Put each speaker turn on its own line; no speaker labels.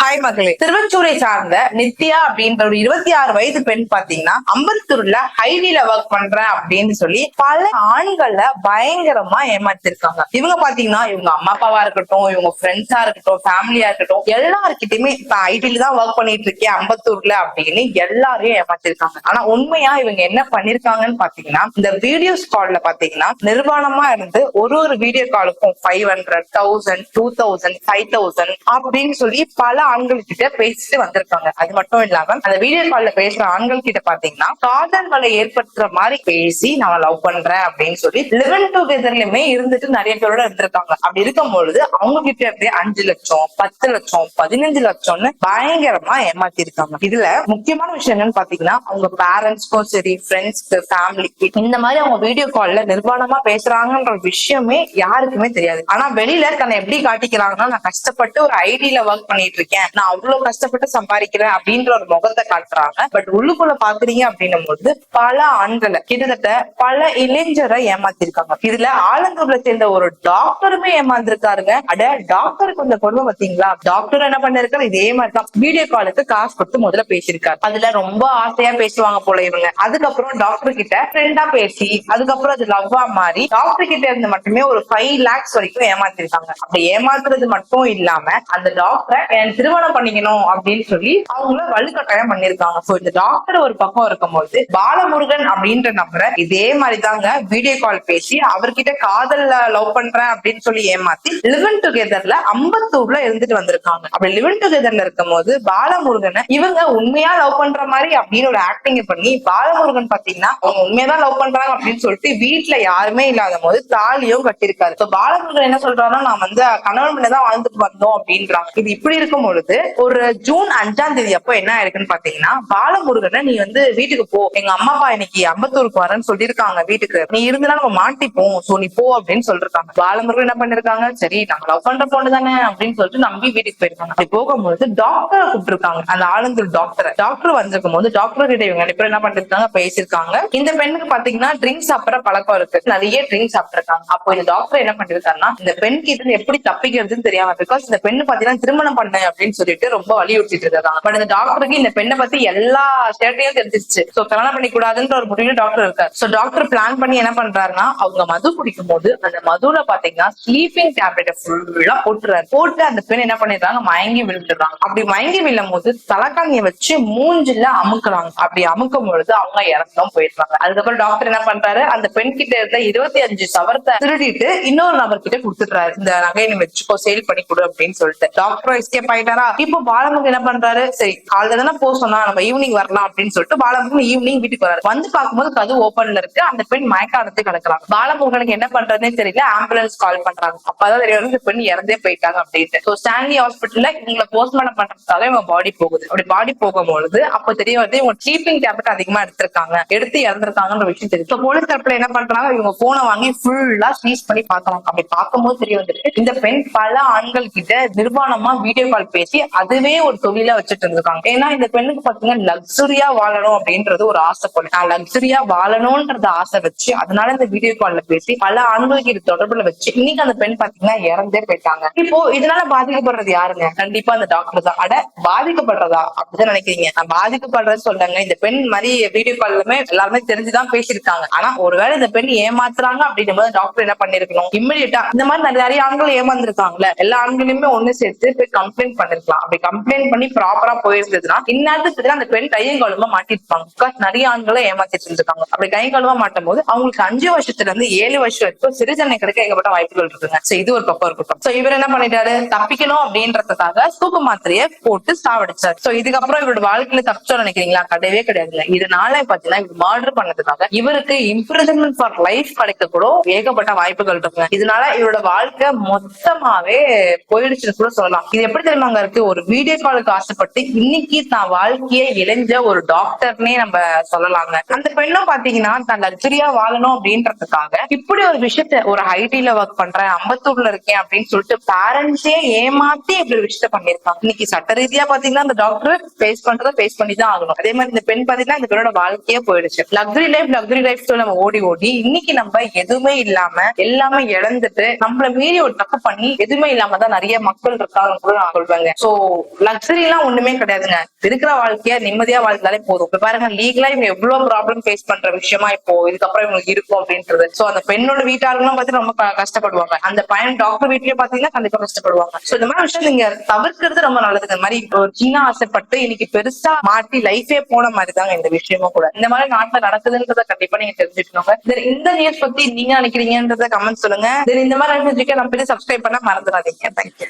Hi மகளே, திருவச்சூரை சார்ந்த நித்யா அப்படின்ற ஒரு 26 வயது பெண் பாத்தீங்கன்னா அம்பத்தூர்ல ஹைவேல ஒர்க் பண்றேன் அப்படின்னு சொல்லி பல ஆண்களை பயங்கரமா ஏமாத்திருக்காங்க. இவங்க பாத்தீங்கன்னா இவங்க அம்மா அப்பாவா இருக்கட்டும், இவங்க ஃப்ரெண்ட்ஸா இருக்கட்டும், ஃபேமிலியா இருக்கட்டும், எல்லாருக்கிட்டையுமே இப்ப ஐடில தான் ஒர்க் பண்ணிட்டு இருக்கேன் அம்பத்தூர்ல அப்படின்னு எல்லாரையும் ஏமாத்திருக்காங்க. ஆனா உண்மையா இவங்க என்ன பண்ணிருக்காங்கன்னு பாத்தீங்கன்னா, இந்த வீடியோஸ் கால்ல பாத்தீங்கன்னா நிர்வாணமா இருந்து ஒரு வீடியோ காலுக்கும் 500, 1000, 2000, 5000 அப்படின்னு சொல்லி பல ஆண்கள் கிட்ட பேசிட்டு வந்திருக்காங்க. அது மட்டும் இல்லாம அந்த வீடியோ கால்ல பேசுற ஆண்கள் கிட்ட பாத்தீங்கன்னா காதல் வலை ஏற்படுத்துற மாதிரி பேசி நான் லவ் பண்றேன் அப்படின்னு சொல்லி லிவ் டுகெதர்லயுமே இருந்துட்டு நிறைய பேரோட இருந்திருக்காங்க. அப்படி இருக்கும்பொழுது அவங்க கிட்ட அப்படியே 5 லட்சம், 10 லட்சம், 15 லட்சம்னு பயங்கரமா ஏமாத்தி இருக்காங்க. இதுல முக்கியமான விஷயம் என்னன்னு பாத்தீங்கன்னா, அவங்க பேரண்ட்ஸ்க்கும் சரி, ஃப்ரெண்ட்ஸ்க்கு, ஃபேமிலிக்கு இந்த மாதிரி அவங்க வீடியோ கால்ல நிர்வாணமா பேசுறாங்கன்ற விஷயமே யாருக்குமே தெரியாது. ஆனா வெளியில தன்னை எப்படி காட்டிக்கிறாங்கன்னா, நான் கஷ்டப்பட்டு ஒரு ஐடில ஒர்க் பண்ணிட்டு இருக்கேன், நான் அவ்வளவு கஷ்டப்பட்டு சம்பாதிக்கிறேன் அப்படின்ற ஒரு முகத்தை காட்டுறாங்க. பட் உள்ளுக்குள்ள பாக்குறீங்க அப்படின்னும் போது பல ஆண்களை, கிட்டத்தட்ட பல இளைஞரை ஏமாத்திருக்காங்க. இதுல ஆலந்தூர்ல சேர்ந்த ஒரு டாக்டருமே ஏமாந்திருக்காருங்க. அட டாக்டருக்கு இந்த கொடுமை பாத்தீங்களா? டாக்டர் என்ன பண்ணிருக்காரு, இதே மாதிரிதான் வீடியோ காலுக்கு காசு கொடுத்து முதல்ல பேசியிருக்காரு. அதுல ரொம்ப ஆசையா பேசுவாங்க போல இவங்க. அதுக்கப்புறம் டாக்டர் கிட்ட ஃப்ரெண்டா பேசி அதுக்கப்புறம் அது லவ்வா மாறி டாக்டர் கிட்ட இருந்து மட்டுமே ஒரு 5 lakhs வரைக்கும் ஏமாத்திருக்காங்க. அப்படி ஏமாத்துறது மட்டும் இல்லாம அந்த டாக்டரை திருமணம் பண்ணிக்கணும் அப்படின்னு சொல்லி அவங்கள வலுக்கட்டாயம் பண்ணிருக்காங்க. சோ இந்த டாக்டர் ஒரு பக்கம் இருக்கும்போது பாலமுருகன் அப்படின்ற நபரை இதே மாதிரிதாங்க வீடியோ கால் பேசி அவர்கிட்ட காதல்ல லவ் பண்றேன் அப்படின்னு சொல்லி ஏமாத்தி லிவ் டுகெதர்ல அம்பத்தூர்ல இருந்துட்டு வந்திருக்காங்க. அப்படி லிவ் டுகெதர்ல இருக்கும் போது பாலமுருகனை இவங்க உண்மையா லவ் பண்ற மாதிரி அப்படின்னு ஒரு ஆக்டிங் பண்ணி பாலமுருகன் பாத்தீங்கன்னா அவங்க உண்மையாதான் லவ் பண்றாங்க அப்படின்னு சொல்லிட்டு வீட்டுல யாருமே இல்லாத போது தாலியும் கட்டிருக்காரு. பாலமுருகன் என்ன சொல்றாருன்னா, நான் வந்து கணவன் பண்ணதான் வாழ்ந்துட்டு வந்தோம் அப்படின்றாங்க. இது இப்படி இருக்கும் பொழுது ஒரு ஜூன் 5ஆம் தேதி அப்போ என்ன ஆயிருக்குன்னு பாத்தீங்கன்னா, பாலமுருகனை நீ வந்து வீட்டுக்கு போ, எங்க அம்மா அப்பா இன்னைக்கு அம்பத்தூருக்கு வரேன்னு சொல்லியிருக்காங்க, வீட்டுக்கு நீ இருந்தா நம்ம மாட்டிப்போம், சோ நீ போ அப்படின்னு சொல்லிருக்காங்க. பாலமுருகன் என்ன பண்ணிருக்காங்க, சரி நாங்க லவ் பண்ற பொண்ணு தானே அப்படின்னு சொல்லிட்டு நம்பி வீட்டுக்கு போயிருக்காங்க. அப்படி போகும்போது டாக்டரை கூப்பிட்டுருக்காங்க, அந்த ஆலந்தூர் டாக்டர் வந்திருக்கும் போது டாக்டர் கிட்ட இவங்க ரெண்டு பேரும் என்ன பண்ணிருக்காங்க, பேசியிருக்காங்க. இந்த பெண்ணுக்கு பாத்தீங்கன்னா ட்ரிங்க்ஸ் சாப்பிட்ற பழக்கம் இருக்கு, நிறைய ட்ரிங்க்ஸ் சாப்பிட்டிருக்காங்க. அப்போ இந்த டாக்டர் என்ன பண்ணிருக்காருன்னா, இந்த பெண்ணுக்கு இது எப்படி தப்பிக்கிறதுன்னு தெரியாம, பிகாஸ் இந்த பெண்ணு பாத்தீங்கன்னா திருமணம் பண்ண அப்படின்னு சொல்லிட்டு ரொம்ப வலியுறுத்திட்டு இருக்காங்க. பட் இந்த டாக்டருக்கு இந்த பெண்ணை பத்தி எல்லா ஸ்டேட்டையும் தெரிஞ்சிருச்சு. சோ கல்யாணம் பண்ணி கூடாதுன்ற ஒரு முடிவுல டாக்டர் இருக்காரு. சோ டாக்டர் பிளான் பண்ணி என்ன பண்றாருன்னா, அவங்க மது குடிக்கும் போது அந்த மதுல பாத்தீங்கன்னா ஸ்லீப்பிங் டேப்லெட் ஃபுல்லா போட்டு அந்த பெண் என்ன பண்ணிடுறாங்க, மயங்கி விழுந்துடுறாங்க. அப்படி மயங்கி விழும் போது தலைக்காணியை வச்சு மூஞ்சில அமுக்குறாங்க. அப்படி அமுக்கும் பொழுது அவங்க இறந்தும் போயிடுறாங்க. அதுக்கப்புறம் டாக்டர் என்ன பண்றாரு, அந்த பெண் கிட்ட இருந்த 25 சவரத்தை திருடிட்டு இன்னொரு நபர் கிட்ட கொடுத்துடுறாரு. இந்த நகையை நீ வச்சுக்கோ, சேல் பண்ணி கொடு அப்படின்னு சொல்லிட்டு. டாக்டர் எஸ்கேப் ஆயிட்டாரா. இப்போ பாலமுருகன் என்ன பண்றாரு, சரி காலைல தானே போக சொன்னா, நம்ம ஈவினிங் வரலாம் அப்படின்னு சொல்லிட்டு பாலமுருகன் ஈவினிங் வீட்டுக்கு வராரு. வந்து பார்க்கும்போது கதவு ஓபன்ல இருக்கு, அந்த பெண் மயக்காலத்தை கிடக்குறாங்க. பாலமுருகனுக்கு என்ன பண்றதுன்னே தெரியல, ஆம்புலன்ஸ் கால் பண்றாங்க. அப்பதான் தெரியும் இந்த பெண் இறந்தே போயிட்டாங்க அப்படின்ட்டு. சோ ஸ்டான்லி ஹாஸ்பிட்டல்ல இவங்களை போஸ்ட்மார்ட்டம் பண்றதுக்காக இவங்க பாடி போகுது. அப்படி பாடி போகும்பொழுது அப்ப தெரிய வந்து இவங்க ஸ்லீப்பிங் டேப்லெட் அதிகமா எடுத்திருக்காங்க, எடுத்து இறந்திருக்காங்கன்ற விஷயம் தெரியும். போலீஸ் தரப்புல என்ன பண்றாங்க, இவங்க போனை வாங்கி ஃபுல்லா சீஸ் பண்ணி பாக்குறாங்க. அப்படி பார்க்கும்போது தெரிய வந்துருக்கு, இந்த பெண் பல ஆண்கள் கிட்ட நிர்வாணமா வீடியோ கால் பேசி அதுவே ஒரு தொழிலா வச்சுட்டு இருந்திருக்காங்க. ஏன்னா இந்த பெண்ணுக்கு பாத்தீங்கன்னா லக்ஸுரியா வாழணும் அப்படின்றது ஒரு ஆசை போல. நான் லக்ஸுரியா வாழணும்ன்றது ஆசை வச்சு அதனால இந்த வீடியோ கால்ல பேசி பல ஆண்களுக்கு இது தொடர்புல வச்சு இன்னைக்கு அந்த பெண் பாத்தீங்கன்னா இறந்தே போயிட்டாங்க. இப்போ இதனால பாதிக்கப்படுறது யாருங்க? கண்டிப்பா அந்த டாக்டர் தான். அட பாதிக்கப்படுறதா அப்படிதான் நினைக்கிறீங்க? நான் பாதிக்கப்படுறது சொல்லுங்க. இந்த பெண் மாதிரி வீடியோ கால்லுமே எல்லாருமே தெரிஞ்சுதான் பேசியிருக்காங்க. ஆனா ஒருவேளை இந்த பெண் ஏமாத்துறாங்க அப்படின்னும் போது டாக்டர் என்ன பண்ணிருக்கணும், இம்மிடியட்டா இந்த மாதிரி நிறைய ஆண்கள் ஏமாந்துருக்காங்கல்ல, எல்லா ஆண்களையுமே ஒண்ணு சேர்த்து போய் கம்ப்ளைண்ட் பண்ணிருக்கலாம். அப்படி கம்ப்ளைண்ட் பண்ணி ப்ராப்பரா போயிருந்ததுன்னா இந்நேரத்துக்கு அந்த பெண் கையும் கழுவா மாட்டிருப்பாங்க. பிகாஸ் நிறைய ஆண்களை ஏமாத்திட்டு இருந்திருக்காங்க. அப்படி கையும் கழுவா மாட்டும் போது அவங்களுக்கு 5 வருஷத்துல இருந்து 7 வருஷம் வரைக்கும் சிறு தண்டனை கிடைக்க ஏகப்பட்ட வாய்ப்புகள் இருக்குங்க. சோ இது ஒரு பக்கம் இருக்கட்டும். சோ இவர் என்ன பண்ணிட்டாரு, தப்பிக்கணும் அப்படின்றதுக்காக தூக்கு மாத்திரையை போட்டு சாவடிச்சாரு. சோ இதுக்கப்புறம் இவரோட வாழ்க்கையில தப்பிச்சோம் நினைக்கிறீங்களா? கிடையவே கிடையாதுங்க. இதனால பாத்தீங்கன்னா இவர் மர்டர் பண்ணதுக்காக இவருக்கு இம்ப்ரிசன்மென்ட் ஃபார் லைஃப் கிடைக்க கூட ஏகப்பட்ட வாய்ப்புகள் இருக்குங்க. இதனால இவரோட வாழ்க்கை மொத்தமாவே போயிடுச்சுன்னு கூட சொல்லலாம். இது எப்படி தெரியுமாங்க இருக்கு, ஒரு வீடியோ காலுக்கு ஆசைப்பட்டு இன்னைக்கு தான் வாழ்க்கையை இளைஞ்ச ஒரு டாக்டர்னே நம்ம சொல்லலாங்க. அந்த பெண்ணும் பாத்தீங்கன்னா தான் லக்ஸரியா வாழணும் அப்படின்றதுக்காக இப்படி ஒரு விஷயத்த, ஒரு ஐடில ஒர்க் பண்றேன், அம்பத்தூர்ல இருக்கேன் அப்படின்னு சொல்லிட்டு பேரண்ட்ஸே ஏமாத்தி இப்படி ஒரு விஷயத்த பண்ணிருக்காங்க. இன்னைக்கு சட்ட ரீதியா பாத்தீங்கன்னா அந்த டாக்டர் பேஸ் பண்ணிதான் ஆகணும். அதே மாதிரி இந்த பெண் பாத்தீங்கன்னா இந்த பெண்ணோட வாழ்க்கையே போயிடுச்சு. லக்ஸரி லைஃப் நம்ம ஓடி இன்னைக்கு நம்ம எதுவுமே இல்லாம எல்லாமே இழந்துட்டு நம்மள மீறி ஒரு தப்பு பண்ணி எதுவுமே இல்லாம தான் நிறைய மக்கள் இருக்காங்க கூட நான் சொல்வேங்க. சோ லக்ஸரி எல்லாம் ஒண்ணுமே கிடையாதுங்க. இருக்கிற வாழ்க்கைய நிம்மதியா வாழ்ந்தாலே போதும். இப்ப பாருங்க, லீகலா இவங்க எவ்வளவு ப்ராப்ளம் ஃபேஸ் பண்ற விஷயமா இப்போ இதுக்கப்புறம் இவங்களுக்கு இருக்கும் அப்படின்றது. சோ அந்த பெண்ணோட வீட்டார்களும் பாத்தீங்கன்னா ரொம்ப கஷ்டப்படுவாங்க. அந்த பையன் டாக்டர் வீட்லயே பாத்தீங்கன்னா கண்டிப்பா கஷ்டப்படுவாங்க. சோ இந்த மாதிரி விஷயம் நீங்க தவிர்க்கிறது ரொம்ப நல்லது. இந்த மாதிரி ஒரு சின்ன ஆசைப்பட்டு இன்னைக்கு பெருசா மாட்டி லைஃபே போன மாதிரி தாங்க இந்த விஷயமும் கூட. இந்த மாதிரி நாட்டுல நடக்குதுன்றத கண்டிப்பா நீங்க தெரிஞ்சுக்கணுங்க. இந்த நியூஸ் பத்தி நீங்க நினைக்கிறீங்கன்றத கமெண்ட் சொல்லுங்க. இந்த மாதிரி நியூஸ் நம்ம சப்ஸ்கிரைப் பண்ண மறந்துடாதீங்க. தேங்க்யூ.